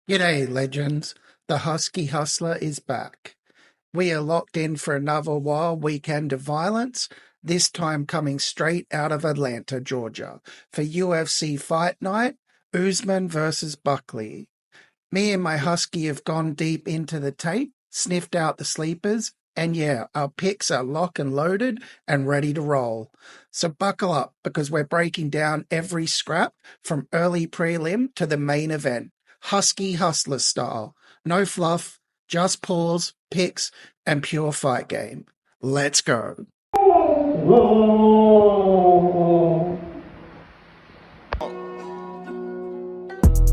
G'day, legends. The Husky Hustler is back. We are locked in for another wild weekend of violence, this time coming straight out of Atlanta, Georgia, for UFC Fight Night, Usman versus Buckley. Me and my Husky have gone deep into the tape, sniffed out the sleepers, and yeah, our picks are lock and loaded and ready to roll. So buckle up, because we're breaking down every scrap from early prelim to the main event. Husky Hustler style. No fluff, just pause, picks, and pure fight game. Let's go.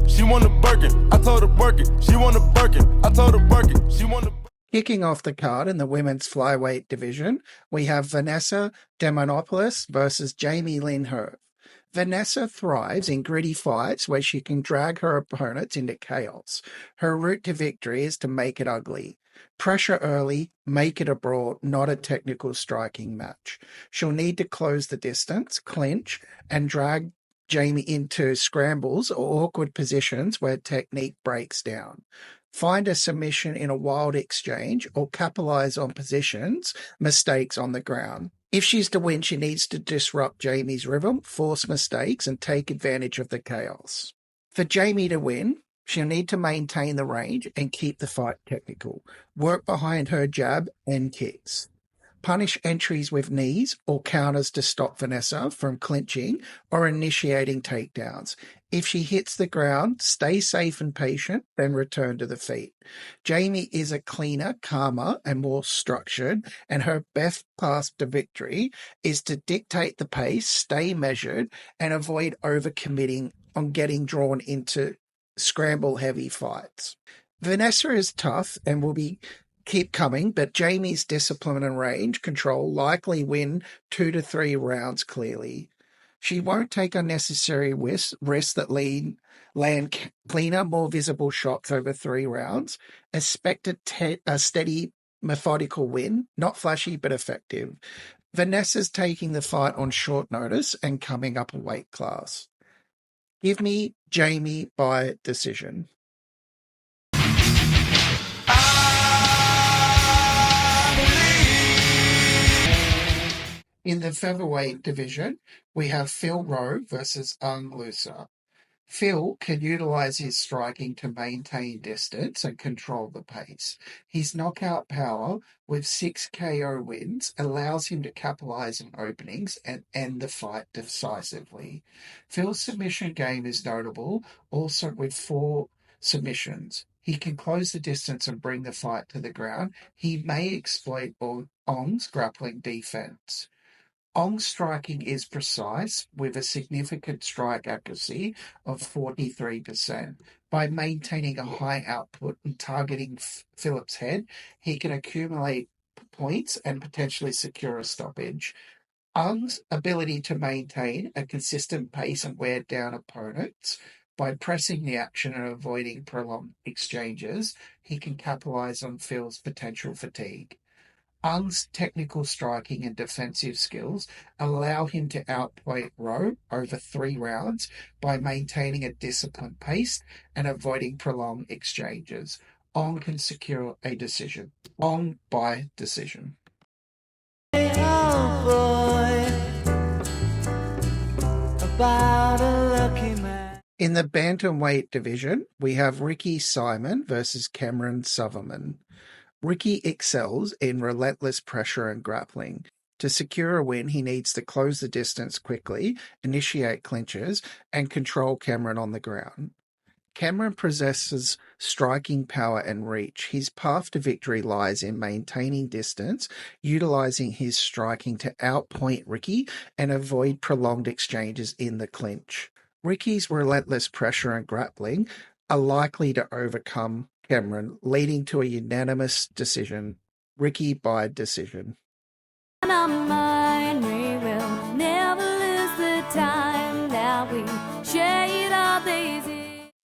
She want a Birkin, I told her Birkin. She want a Birkin, I told her Birkin. She want a. Kicking off the card in the women's flyweight division, we have Vanessa Demopoulos versus Jamey-Lyn Horth. Vanessa thrives in gritty fights where she can drag her opponents into chaos. Her route to victory is to make it ugly. Pressure early, make it a brawl, not a technical striking match. She'll need to close the distance, clinch, and drag Jamie into scrambles or awkward positions where technique breaks down. Find a submission in a wild exchange or capitalize on mistakes on the ground. If she's to win, she needs to disrupt Jamie's rhythm, force mistakes, and take advantage of the chaos. For Jamie to win, she'll need to maintain the range and keep the fight technical. Work behind her jab and kicks. Punish entries with knees or counters to stop Vanessa from clinching or initiating takedowns. If she hits the ground, stay safe and patient, then return to the feet. Jamie is a cleaner, calmer, and more structured, and her best path to victory is to dictate the pace, stay measured, and avoid overcommitting on getting drawn into scramble-heavy fights. Vanessa is tough and will keep coming, but Jamie's discipline and range control likely win 2 to 3 rounds clearly. She won't take unnecessary risks that land cleaner, more visible shots over 3 rounds. Expect a steady, methodical win, not flashy but effective. Vanessa's taking the fight on short notice and coming up a weight class. Give me Jamie by decision. In the featherweight division, we have Phil Rowe versus Loosa. Phil can utilize his striking to maintain distance and control the pace. His knockout power with 6 KO wins allows him to capitalize on openings and end the fight decisively. Phil's submission game is notable, also with 4 submissions. He can close the distance and bring the fight to the ground. He may exploit Ong's grappling defense. Ong's striking is precise, with a significant strike accuracy of 43%. By maintaining a high output and targeting Philip's head, he can accumulate points and potentially secure a stoppage. Ong's ability to maintain a consistent pace and wear down opponents by pressing the action and avoiding prolonged exchanges, he can capitalize on Phil's potential fatigue. Ong's technical striking and defensive skills allow him to outplay Rowe over 3 rounds by maintaining a disciplined pace and avoiding prolonged exchanges. Ong can secure a decision. Ong by decision. Oh boy, about a lucky man. In the bantamweight division, we have Ricky Simón versus Cameron Smotherman. Ricky excels in relentless pressure and grappling. To secure a win, he needs to close the distance quickly, initiate clinches, and control Cameron on the ground. Cameron possesses striking power and reach. His path to victory lies in maintaining distance, utilizing his striking to outpoint Ricky and avoid prolonged exchanges in the clinch. Ricky's relentless pressure and grappling are likely to overcome Cameron, leading to a unanimous decision. Ricky by decision.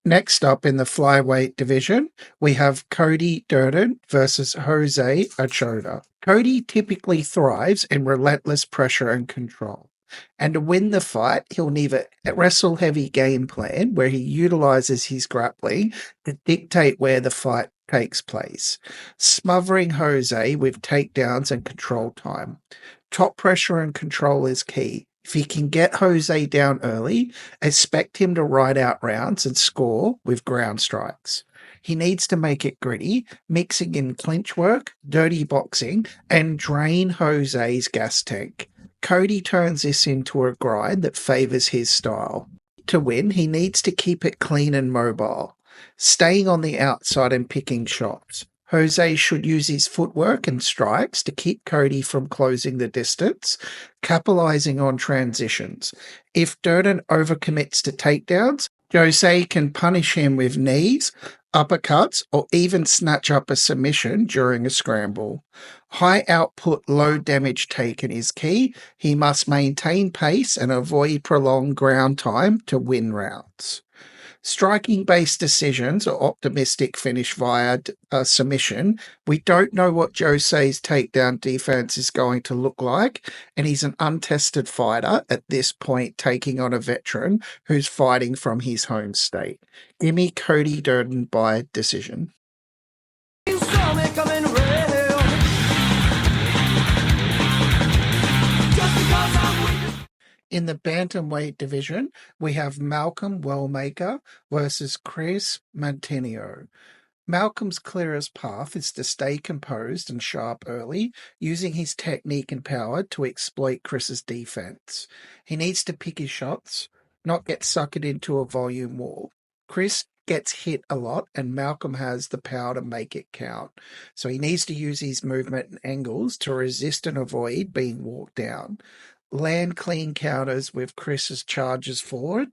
Next up in the flyweight division, we have Cody Durden versus Jose Ochoa. Cody typically thrives in relentless pressure and control. And to win the fight, he'll need a wrestle-heavy game plan where he utilizes his grappling to dictate where the fight takes place, smothering Jose with takedowns and control time. Top pressure and control is key. If he can get Jose down early, expect him to ride out rounds and score with ground strikes. He needs to make it gritty, mixing in clinch work, dirty boxing, and drain Jose's gas tank. Cody turns this into a grind that favors his style. To win, he needs to keep it clean and mobile, staying on the outside and picking shots. Jose should use his footwork and strikes to keep Cody from closing the distance, capitalizing on transitions. If Durden overcommits to takedowns, Jose can punish him with knees, uppercuts, or even snatch up a submission during a scramble. High output, low damage taken is key. He must maintain pace and avoid prolonged ground time to win rounds. Striking-based decisions or optimistic finish via submission. We don't know what Jose's takedown defense is going to look like, and he's an untested fighter at this point, taking on a veteran who's fighting from his home state. Give me Cody Durden by decision. You saw me coming real. Just because I'm weak. In the bantamweight division, we have Malcolm Wellmaker versus Kris Moutinho. Malcolm's clearest path is to stay composed and sharp early, using his technique and power to exploit Kris's defense. He needs to pick his shots, not get suckered into a volume war. Kris gets hit a lot, and Malcolm has the power to make it count. So he needs to use his movement and angles to resist and avoid being walked down. Land clean counters with Kris's charges forward.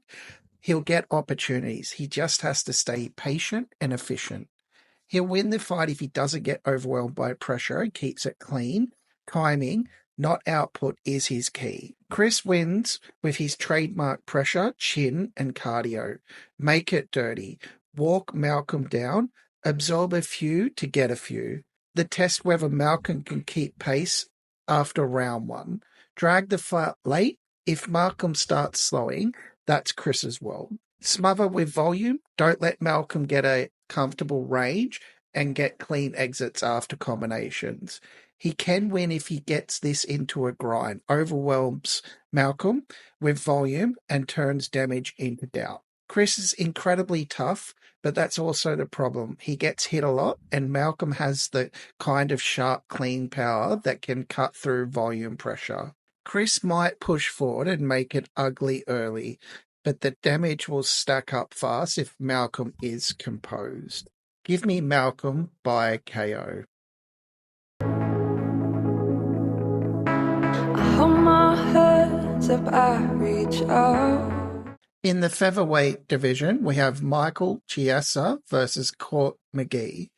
He'll get opportunities. He just has to stay patient and efficient. He'll win the fight if he doesn't get overwhelmed by pressure and keeps it clean. Timing, not output, is his key. Kris wins with his trademark pressure, chin, and cardio. Make it dirty. Walk Malcolm down. Absorb a few to get a few. The test whether Malcolm can keep pace after round one. Drag the fight late. If Malcolm starts slowing, that's Kris's world. Smother with volume. Don't let Malcolm get a comfortable range and get clean exits after combinations. He can win if he gets this into a grind, overwhelms Malcolm with volume, and turns damage into doubt. Kris is incredibly tough, but that's also the problem. He gets hit a lot, and Malcolm has the kind of sharp, clean power that can cut through volume pressure. Kris might push forward and make it ugly early, but the damage will stack up fast if Malcolm is composed. Give me Malcolm by KO. I hold my hands up, I reach out. In the featherweight division, we have Michael Chiesa versus Court McGee.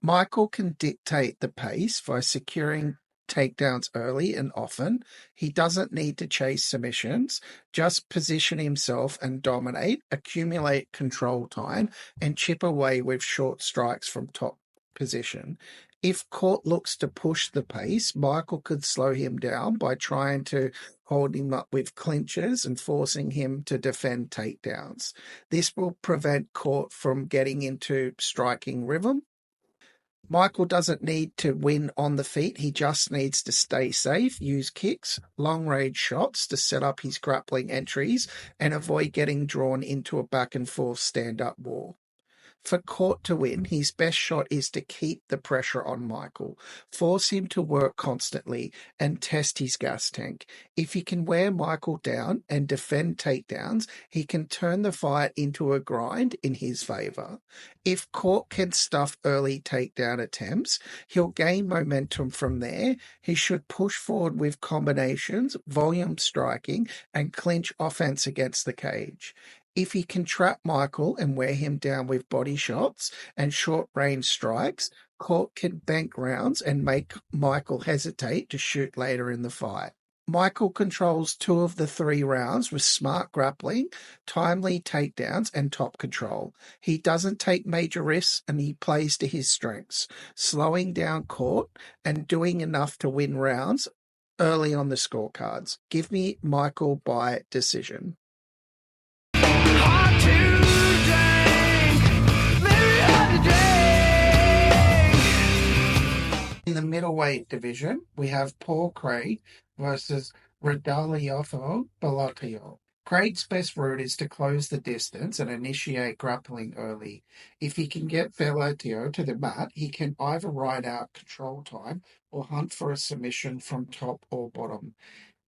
Michael can dictate the pace by securing takedowns early and often. He doesn't need to chase submissions, just position himself and dominate, accumulate control time, and chip away with short strikes from top position. If Court looks to push the pace, Michael could slow him down by trying to hold him up with clinches and forcing him to defend takedowns. This will prevent Court from getting into striking rhythm. Michael doesn't need to win on the feet. He just needs to stay safe, use kicks, long-range shots to set up his grappling entries, and avoid getting drawn into a back-and-forth stand-up war. For Court to win, his best shot is to keep the pressure on Michael, force him to work constantly, and test his gas tank. If he can wear Michael down and defend takedowns, he can turn the fight into a grind in his favor. If Court can stuff early takedown attempts, he'll gain momentum from there. He should push forward with combinations, volume striking, and clinch offense against the cage. If he can trap Michael and wear him down with body shots and short-range strikes, Court can bank rounds and make Michael hesitate to shoot later in the fight. Michael controls 2 of the 3 rounds with smart grappling, timely takedowns, and top control. He doesn't take major risks and he plays to his strengths, slowing down Court and doing enough to win rounds early on the scorecards. Give me Michael by decision. Hard to drink, very hard to drink. In the middleweight division, we have Paul Craig versus Rodolfo Bellato. Craig's best route is to close the distance and initiate grappling early. If he can get Bellato to the mat, he can either ride out control time or hunt for a submission from top or bottom.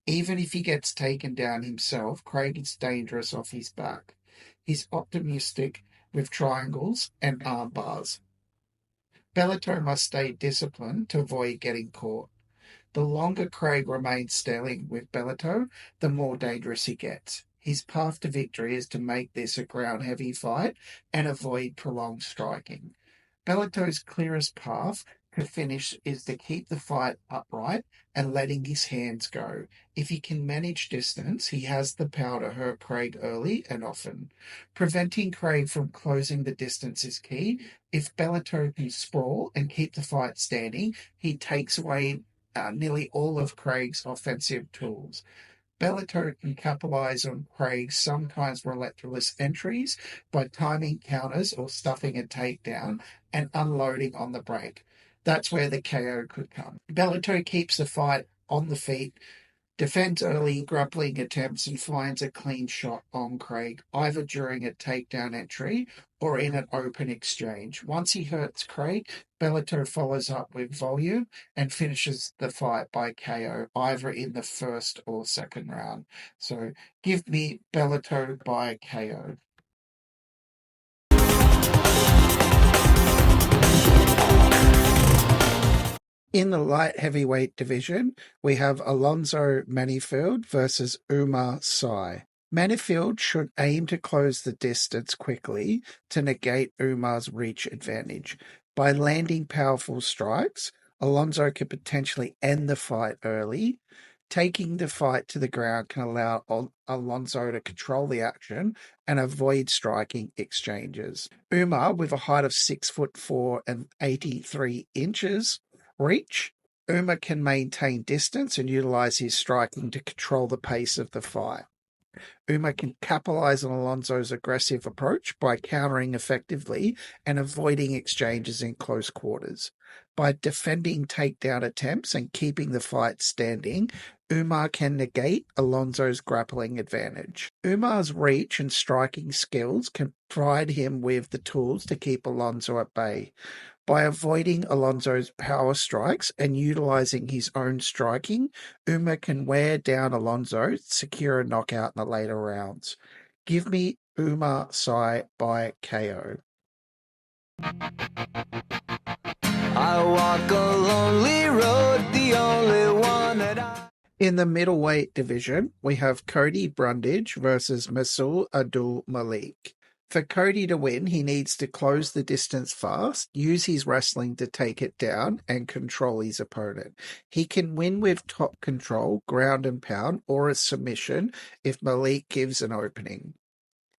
Even if he gets taken down himself, Craig is dangerous off his back. He's optimistic with triangles and arm bars. Bellato must stay disciplined to avoid getting caught. The longer Craig remains stelling with Bellato, the more dangerous he gets. His path to victory is to make this a ground-heavy fight and avoid prolonged striking. Bellato's clearest path to finish is to keep the fight upright and letting his hands go. If he can manage distance, he has the power to hurt Craig early and often. Preventing Craig from closing the distance is key. If Bellato can sprawl and keep the fight standing, he takes away nearly all of Craig's offensive tools. Bellato can capitalize on Craig's sometimes relentless entries by timing counters or stuffing a takedown and unloading on the break. That's where the KO could come. Bellato keeps the fight on the feet, defends early grappling attempts and finds a clean shot on Craig, either during a takedown entry or in an open exchange. Once he hurts Craig, Bellato follows up with volume and finishes the fight by KO, either in the first or second round. So give me Bellato by KO. In the light heavyweight division, we have Alonzo Menifield versus Oumar Sy. Menifield should aim to close the distance quickly to negate Oumar's reach advantage. By landing powerful strikes, Alonzo could potentially end the fight early. Taking the fight to the ground can allow Alonzo to control the action and avoid striking exchanges. Oumar, with a height of 6'4" and 83 inches, reach, Oumar can maintain distance and utilize his striking to control the pace of the fight. Oumar can capitalize on Alonzo's aggressive approach by countering effectively and avoiding exchanges in close quarters. By defending takedown attempts and keeping the fight standing, Oumar can negate Alonzo's grappling advantage. Oumar's reach and striking skills can provide him with the tools to keep Alonzo at bay. By avoiding Alonzo's power strikes and utilizing his own striking, Oumar can wear down Alonzo, secure a knockout in the later rounds. Give me Oumar Sy by KO. I walk a lonely road, the only one that I... In the middleweight division, we have Cody Brundage versus Mansur Abdul-Malik. For Cody to win, he needs to close the distance fast, use his wrestling to take it down, and control his opponent. He can win with top control, ground and pound, or a submission if Malik gives an opening.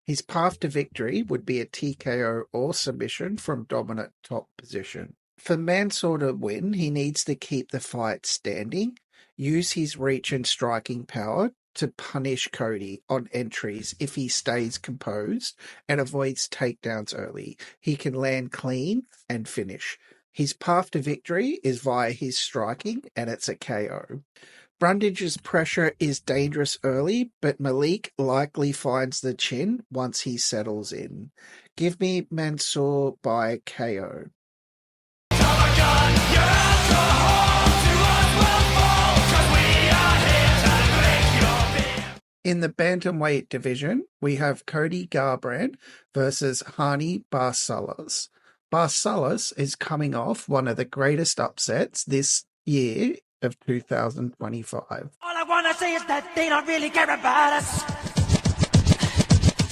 His path to victory would be a TKO or submission from dominant top position. For Mansur to win, he needs to keep the fight standing, use his reach and striking power to punish Cody on entries if he stays composed and avoids takedowns early. He can land clean and finish. His path to victory is via his striking, and it's a KO. Brundage's pressure is dangerous early, but Malik likely finds the chin once he settles in. Give me Mansur by KO. In the bantamweight division, we have Cody Garbrandt versus Hani Barcelos. Barcelos is coming off one of the greatest upsets this year of 2025. All I wanna say is that they don't really care about us.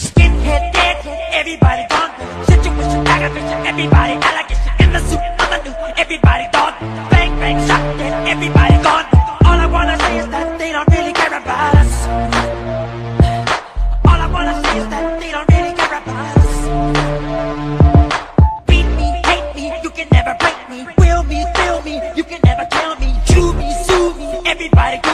Skinhead dead, everybody gone. Situation, aggravation, everybody allegation. In the suit, I'm a new, everybody gone. Bang, bang, shot dead, everybody gone. All I wanna say is that they don't really care about us. All I wanna say is that they don't really care about us. Beat me, hate me, you can never break me. Will me, feel me, you can never tell me. Chew me, sue me, everybody go.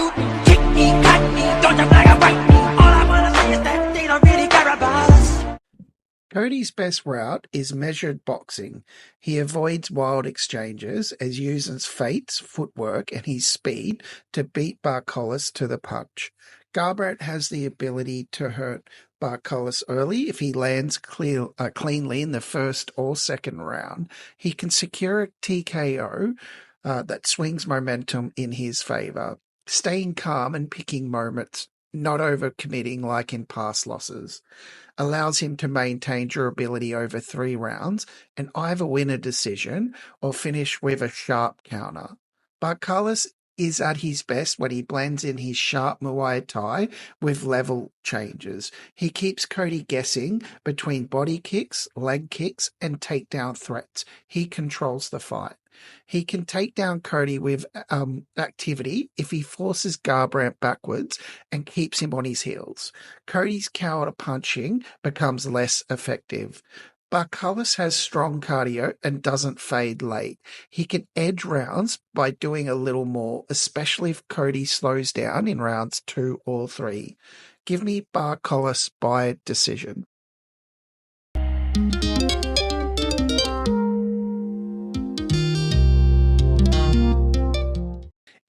Cody's best route is measured boxing. He avoids wild exchanges as uses feints, footwork, and his speed to beat Barcelos to the punch. Garbrandt has the ability to hurt Barcelos early if he lands cleanly in the first or second round. He can secure a TKO that swings momentum in his favour, staying calm and picking moments, not overcommitting like in past losses, allows him to maintain durability over 3 rounds and either win a decision or finish with a sharp counter. Barcelos is at his best when he blends in his sharp Muay Thai with level changes. He keeps Cody guessing between body kicks, leg kicks, and takedown threats. He controls the fight. He can take down Cody with activity if he forces Garbrandt backwards and keeps him on his heels. Cody's counter punching becomes less effective. Barcelos has strong cardio and doesn't fade late. He can edge rounds by doing a little more, especially if Cody slows down in rounds 2 or 3. Give me Barcelos by decision.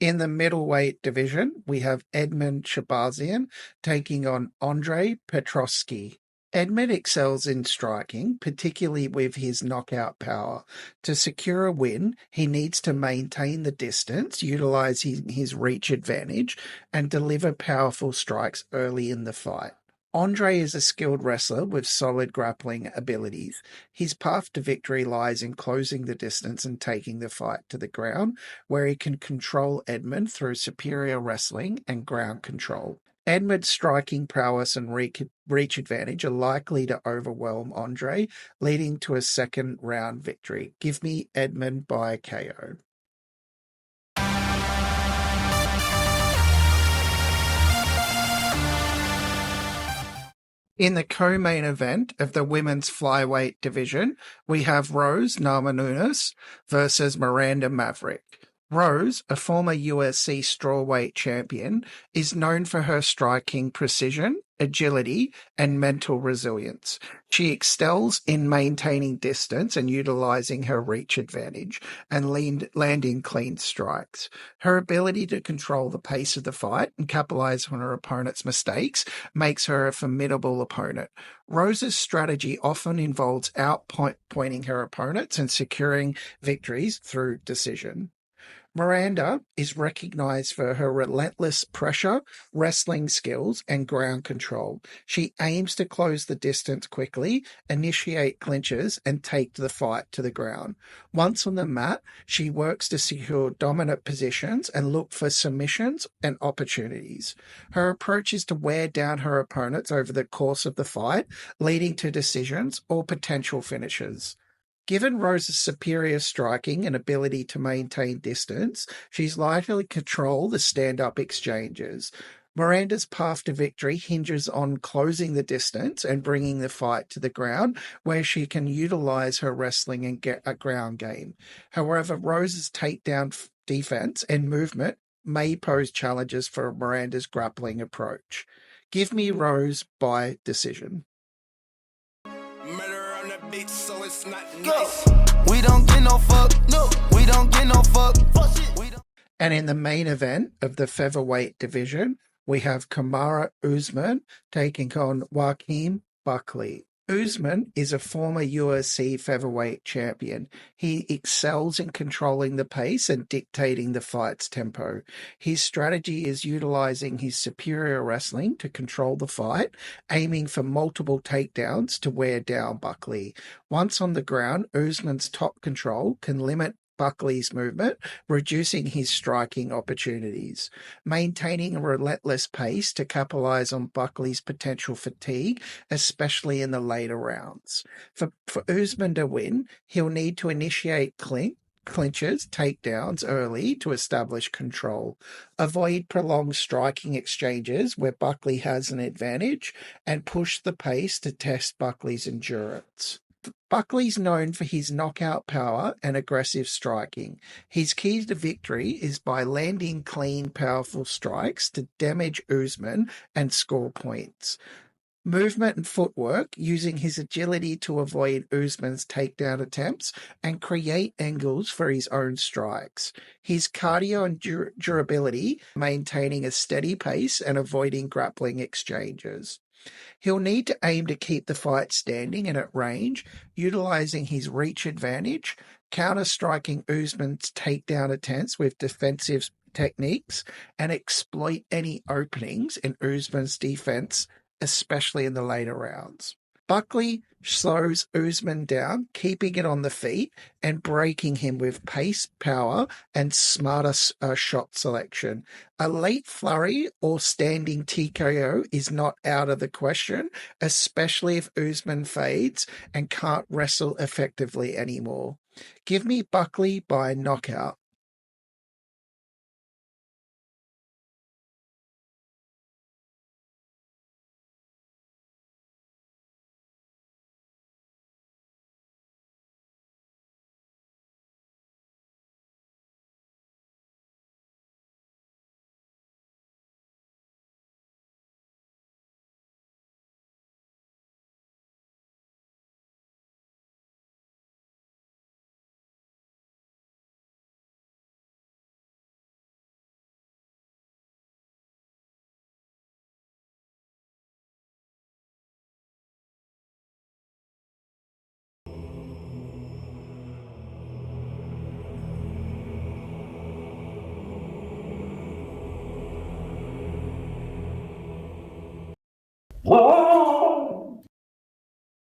In the middleweight division, we have Edmen Shahbazyan taking on Andre Petroski. Edmen excels in striking, particularly with his knockout power. To secure a win, he needs to maintain the distance, utilizing his reach advantage, and deliver powerful strikes early in the fight. Andre is a skilled wrestler with solid grappling abilities. His path to victory lies in closing the distance and taking the fight to the ground, where he can control Edmen through superior wrestling and ground control. Edmen's striking prowess and reach advantage are likely to overwhelm Andre, leading to a second round victory. Give me Edmen by KO. In the co-main event of the women's flyweight division, we have Rose Namajunas versus Miranda Maverick. Rose, a former UFC strawweight champion, is known for her striking precision, agility, and mental resilience. She excels in maintaining distance and utilizing her reach advantage and landing clean strikes. Her ability to control the pace of the fight and capitalize on her opponent's mistakes makes her a formidable opponent. Rose's strategy often involves outpointing her opponents and securing victories through decision. Miranda is recognized for her relentless pressure, wrestling skills, and ground control. She aims to close the distance quickly, initiate clinches, and take the fight to the ground. Once on the mat, she works to secure dominant positions and look for submissions and opportunities. Her approach is to wear down her opponents over the course of the fight, leading to decisions or potential finishes. Given Rose's superior striking and ability to maintain distance, she's likely to control the stand-up exchanges. Miranda's path to victory hinges on closing the distance and bringing the fight to the ground, where she can utilize her wrestling and get a ground game. However, Rose's takedown defense and movement may pose challenges for Miranda's grappling approach. Give me Rose by decision. So it's not nice. We don't get no fuck. No, we don't get no fuck. And in the main event of the featherweight division, we have Kamaru Usman taking on Joaquin Buckley. Usman is a former UFC featherweight champion. He excels in controlling the pace and dictating the fight's tempo. His strategy is utilizing his superior wrestling to control the fight, aiming for multiple takedowns to wear down Buckley. Once on the ground, Usman's top control can limit Buckley's movement, reducing his striking opportunities. Maintaining a relentless pace to capitalize on Buckley's potential fatigue, especially in the later rounds. For Usman to win, he'll need to initiate clinches, takedowns early to establish control. Avoid prolonged striking exchanges where Buckley has an advantage, and push the pace to test Buckley's endurance. Buckley's known for his knockout power and aggressive striking. His key to victory is by landing clean, powerful strikes to damage Usman and score points. Movement and footwork, using his agility to avoid Usman's takedown attempts and create angles for his own strikes. His cardio and durability, maintaining a steady pace and avoiding grappling exchanges. He'll need to aim to keep the fight standing and at range, utilizing his reach advantage, counter-striking Usman's takedown attempts with defensive techniques, and exploit any openings in Usman's defense, especially in the later rounds. Buckley slows Usman down, keeping it on the feet and breaking him with pace, power, and smarter shot selection. A late flurry or standing TKO is not out of the question, especially if Usman fades and can't wrestle effectively anymore. Give me Buckley by knockout.